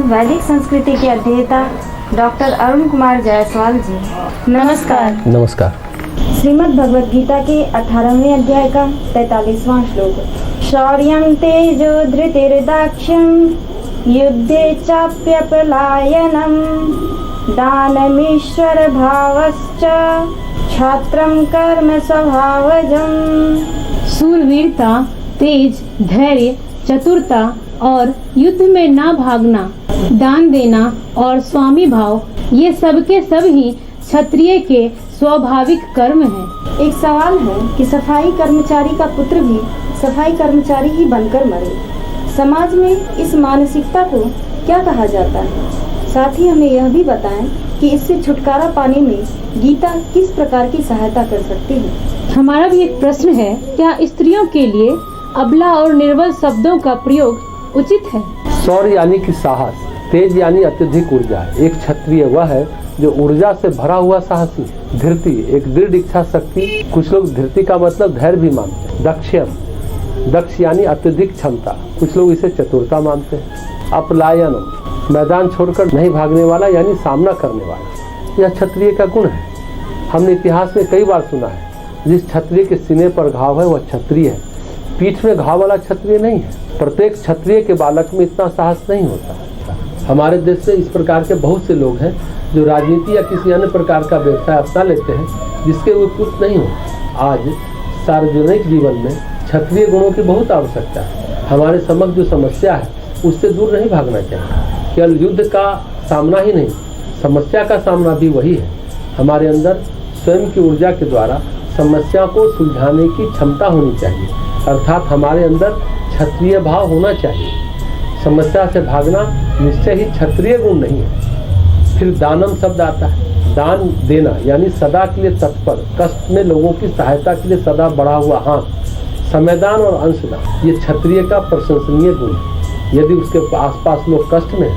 वैदिक संस्कृति के अध्येता डॉक्टर अरुण कुमार जायसवाल जी, नमस्कार। नमस्कार। श्रीमद् भगवद गीता के 18वें अध्याय का 43वां श्लोक। शौर्यं तेजो धृतिर्दाक्ष्यं युद्धे चाप्यपलायनं दानमीश्वर भावश्च क्षात्रं कर्म स्वभावजम्। सूरवीरता, तेज, धैर्य, चतुरता और युद्ध में ना भागना, दान देना और स्वामी भाव, ये सब के सब ही क्षत्रिय के स्वाभाविक कर्म हैं। एक सवाल है कि सफाई कर्मचारी का पुत्र भी सफाई कर्मचारी ही बनकर मरे। समाज में इस मानसिकता को क्या कहा जाता है? साथ ही हमें यह भी बताएं कि इससे छुटकारा पाने में गीता किस प्रकार की सहायता कर सकती है। हमारा भी एक प्रश्न है, क्या स्त्रियों के लिए अबला और निर्बल शब्दों का प्रयोग उचित है? शौर्य यानी कि साहस, तेज यानी अत्यधिक ऊर्जा। एक क्षत्रिय वह है जो ऊर्जा से भरा हुआ साहसी। धृति एक दृढ़ इच्छा शक्ति, कुछ लोग धृति का मतलब धैर्य भी मानते हैं। दक्षम, दक्ष यानी अत्यधिक क्षमता, कुछ लोग इसे चतुरता मानते हैं। अपलायनम, मैदान छोड़कर नहीं भागने वाला यानी सामना करने वाला, यह क्षत्रिय का गुण है। हमने इतिहास में कई बार सुना है, जिस क्षत्रिय के सीने पर घाव है वह क्षत्रिय है, पीठ में घाव वाला क्षत्रिय नहीं है। प्रत्येक क्षत्रिय के बालक में इतना साहस नहीं होता। हमारे देश में इस प्रकार के बहुत से लोग हैं जो राजनीति या किसी अन्य प्रकार का व्यवसाय अपना लेते हैं जिसके उपयुक्त नहीं हो। आज सार्वजनिक जीवन में क्षत्रिय गुणों की बहुत आवश्यकता है। हमारे समक्ष जो समस्या है उससे दूर नहीं भागना चाहिए। केवल युद्ध का सामना ही नहीं, समस्या का सामना भी वही है। हमारे अंदर स्वयं की ऊर्जा के द्वारा समस्या को सुलझाने की क्षमता होनी चाहिए, अर्थात हमारे अंदर क्षत्रिय भाव होना चाहिए। समस्या से भागना निश्चय ही क्षत्रिय गुण नहीं है। फिर दानम शब्द आता है, दान देना यानी सदा के लिए तत्पर, कष्ट में लोगों की सहायता के लिए सदा बढ़ा हुआ हाथ। समयदान और अंशदान ये क्षत्रिय का प्रशंसनीय गुण है। यदि उसके आसपास लोग कष्ट में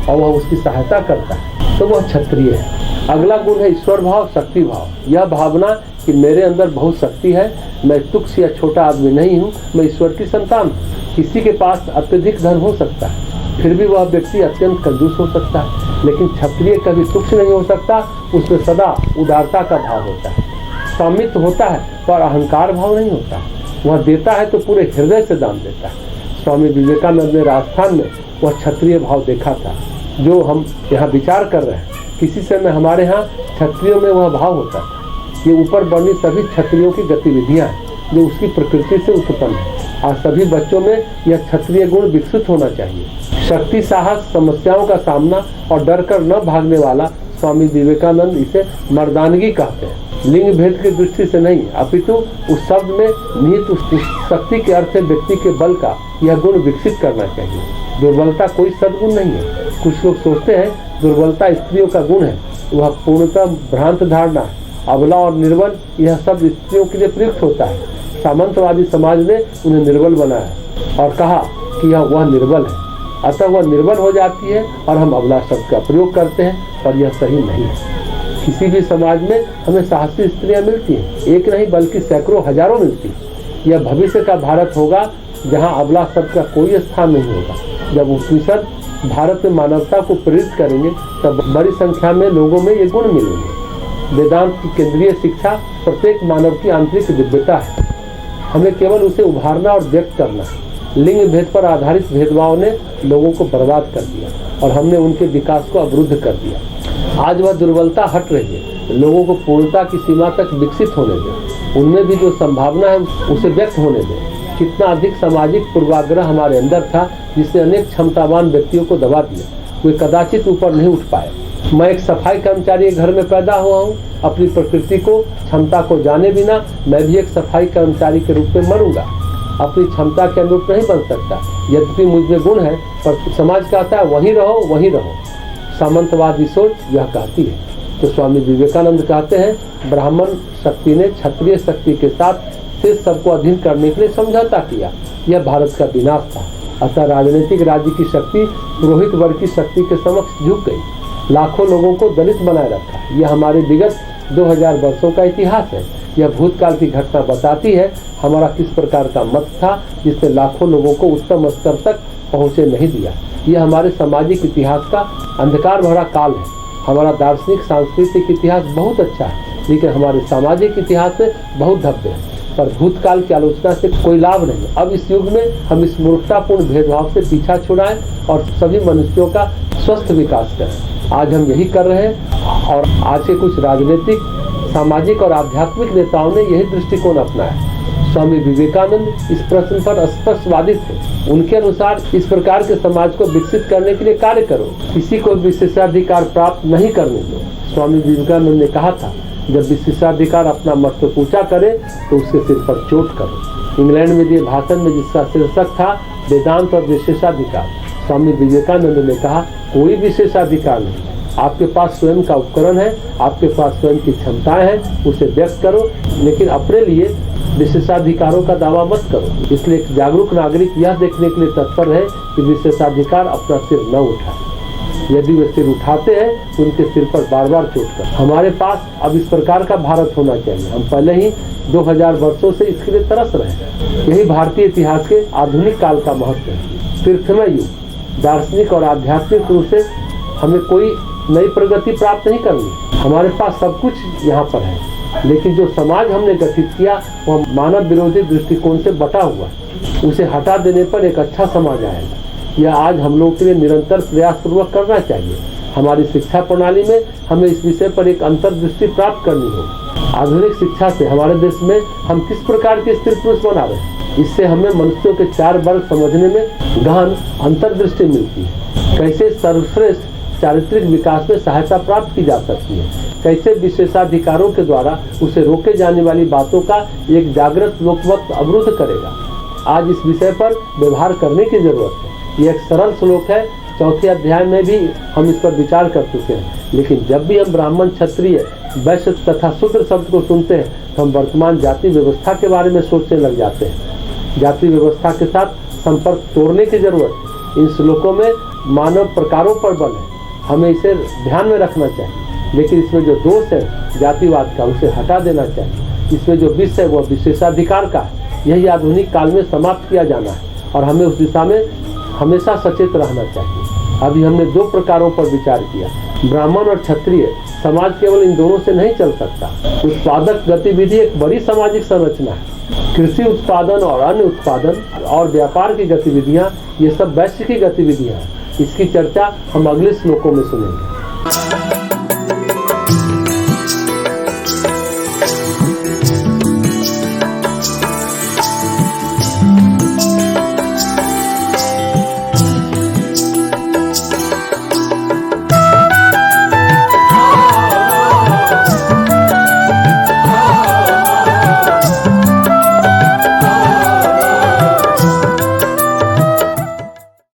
और वह उसकी सहायता करता है तो वह क्षत्रिय है। अगला गुण है ईश्वर भाव, शक्ति भाव। यह भावना कि मेरे अंदर बहुत शक्ति है, मैं तुच्छ या छोटा आदमी नहीं हूँ, मैं ईश्वर की संतान हूँ। किसी के पास अत्यधिक धन हो सकता है, फिर भी वह व्यक्ति अत्यंत कंजूस हो सकता है, लेकिन क्षत्रिय कभी तुच्छ नहीं हो सकता। उसमें सदा उदारता का भाव होता है, स्वामित्व होता है पर अहंकार भाव नहीं होता। वह देता है तो पूरे हृदय से दान देता है। स्वामी विवेकानंद ने राजस्थान में वह क्षत्रिय भाव देखा था जो हम यहाँ विचार कर रहे हैं। किसी समय हमारे यहाँ क्षत्रियों में वह भाव होता था। ये ऊपर वर्णित सभी क्षत्रियों की गतिविधियाँ हैं जो उसकी प्रकृति से उत्पन्न है। आज सभी बच्चों में यह क्षत्रिय गुण विकसित होना चाहिए। शक्ति, साहस, समस्याओं का सामना और डर कर न भागने वाला, स्वामी विवेकानंद इसे मर्दानगी कहते हैं। लिंग भेद की दृष्टि से नहीं, अपितु उस शब्द में निहित उस शक्ति के अर्थ व्यक्ति के बल का यह गुण विकसित करना चाहिए। दुर्बलता कोई सद्गुण नहीं है। कुछ लोग सोचते हैं दुर्बलता स्त्रियों का गुण है, वह पूर्णतः भ्रांत धारणा है। अबला और निर्बल यह सब स्त्रियों के लिए प्रयुक्त होता है। सामंतवादी समाज ने उन्हें निर्बल बनाया और कहा कि वह निर्बल है, अतः वह निर्बल हो जाती है और हम अबला शब्द का प्रयोग करते हैं, और यह सही नहीं है। किसी भी समाज में हमें साहसी स्त्रियां मिलती हैं, एक नहीं बल्कि सैकड़ों हजारों मिलती हैं। यह भविष्य का भारत होगा जहां अबला शब्द का कोई स्थान नहीं होगा। जब उपनिषद भारत में मानवता को प्रेरित करेंगे तब बड़ी संख्या में लोगों में ये गुण मिलेंगे। वेदांत की केंद्रीय शिक्षा प्रत्येक मानव की आंतरिक दिव्यता है, हमें केवल उसे उभारना और व्यक्त करना है। लिंग भेद पर आधारित भेदभाव ने लोगों को बर्बाद कर दिया और हमने उनके विकास को अवरुद्ध कर दिया। आज वह दुर्बलता हट रही है, लोगों को पूर्णता की सीमा तक विकसित होने दें, उनमें भी जो संभावना है उसे व्यक्त होने दें। कितना अधिक सामाजिक पूर्वाग्रह हमारे अंदर था जिसने अनेक क्षमतावान व्यक्तियों को दबा दिया, वे कदाचित ऊपर नहीं उठ पाए। मैं एक सफाई कर्मचारी के घर में पैदा हुआ हूँ, अपनी प्रकृति को, क्षमता को जाने बिना मैं भी एक सफाई कर्मचारी के रूप में मरूंगा। अपनी क्षमता के अनुरूप नहीं बन सकता, यद्यपि मुझ में गुण है, पर समाज कहता है वहीं रहो वहीं रहो। सामंतवादी सोच यह कहती है। तो स्वामी विवेकानंद कहते हैं ब्राह्मण शक्ति ने क्षत्रिय शक्ति के साथ शेष सबको अधीन करने के लिए समझौता किया, यह भारत का विनाश था। अतः राजनीतिक राज्य की शक्ति पुरोहित वर्ग की शक्ति के समक्ष झुक गई, लाखों लोगों को दलित बनाए रखा। यह हमारे विगत 2000 वर्षों का इतिहास है। यह भूतकाल की घटना बताती है हमारा किस प्रकार का मत था जिसने लाखों लोगों को उत्तम स्तर तक पहुँचे नहीं दिया। यह हमारे सामाजिक इतिहास का अंधकार भरा काल है। हमारा दार्शनिक सांस्कृतिक इतिहास बहुत अच्छा है, लेकिन हमारे सामाजिक इतिहास में बहुत धब्बे हैं। पर भूतकाल की आलोचना से कोई लाभ नहीं। अब इस युग में हम इस मूर्खतापूर्ण भेदभाव से पीछा छुड़ाएं और सभी मनुष्यों का स्वस्थ विकास करें। आज हम यही कर रहे हैं और आज के कुछ राजनीतिक, सामाजिक और आध्यात्मिक नेताओं ने यही दृष्टिकोण अपनाया। स्वामी विवेकानंद इस प्रश्न पर स्पष्टवादी थे। उनके अनुसार इस प्रकार के समाज को विकसित करने के लिए कार्य करो, किसी को विशेषाधिकार प्राप्त नहीं करने दो। स्वामी विवेकानंद ने कहा था, जब विशेषाधिकार अपना मस्तक ऊंचा करे तो उसके सिर पर चोट करो। इंग्लैंड में दिए भाषण में जिसका शीर्षक था वेदांत और विशेषाधिकार, स्वामी विवेकानंद ने कहा, कोई विशेषाधिकार नहीं, आपके पास स्वयं का उपकरण है, आपके पास स्वयं की क्षमताएं हैं, उसे व्यक्त करो, लेकिन अपने लिए विशेषाधिकारों का दावा मत करो। इसलिए एक जागरूक नागरिक यह देखने के लिए तत्पर है कि विशेषाधिकार अपना सिर न उठाए। यदि वे सिर उठाते हैं तो उनके सिर पर बार बार चोट कर। हमारे पास अब इस प्रकार का भारत होना चाहिए। हम पहले ही 2000 वर्षों से इसके लिए तरस रहे हैं। यही भारतीय इतिहास के आधुनिक काल का महत्व है। तीर्थमय युग, दार्शनिक और आध्यात्मिक रूप से हमें कोई नई प्रगति प्राप्त नहीं करनी। हमारे पास सब कुछ यहाँ पर है, लेकिन जो समाज हमने गठित किया वह मानव विरोधी दृष्टिकोण से बटा हुआ है। उसे हटा देने पर एक अच्छा समाज आएगा। यह आज हम लोगों के लिए निरंतर प्रयास पूर्वक करना चाहिए। हमारी शिक्षा प्रणाली में हमें इस विषय पर एक अंतर्दृष्टि प्राप्त करनी होगी। आधुनिक शिक्षा से हमारे देश में हम किस प्रकार के स्त्री पुरुष बना रहे हैं, इससे हमें मनुष्यों के 4 वर्ग समझने में गहन अंतर्दृष्टि मिलती है। कैसे सर्वश्रेष्ठ चारित्रिक विकास में सहायता प्राप्त की जा सकती है, कैसे विशेषाधिकारों के द्वारा उसे रोके जाने वाली बातों का एक जागृत लोकमत अवरुद्ध करेगा। आज इस विषय पर व्यवहार करने की जरूरत है। यह एक सरल श्लोक है, 4थे अध्याय में भी हम इस पर विचार कर चुके हैं। लेकिन जब भी हम ब्राह्मण, क्षत्रिय, वैश्य तथा शूद्र शब्द को सुनते हैं तो हम वर्तमान जाति व्यवस्था के बारे में सोचने लग जाते हैं। जाति व्यवस्था के साथ संपर्क तोड़ने की जरूरत है। इन श्लोकों में मानव प्रकारों पर बल है, हमें इसे ध्यान में रखना चाहिए। लेकिन इसमें जो दोष है जातिवाद का, उसे हटा देना चाहिए। इसमें जो विष है वह विशेषाधिकार का है। यही आधुनिक काल में समाप्त किया जाना है और हमें उस दिशा में हमेशा सचेत रहना चाहिए। अभी हमने 2 प्रकारों पर विचार किया, ब्राह्मण और क्षत्रिय। समाज केवल इन दोनों से नहीं चल सकता। उत्पादक गतिविधि एक बड़ी सामाजिक संरचना है। कृषि उत्पादन और अन्य उत्पादन और व्यापार की गतिविधियां, ये सब वैश्य की गतिविधियां हैं। इसकी चर्चा हम अगले श्लोकों में सुनेंगे।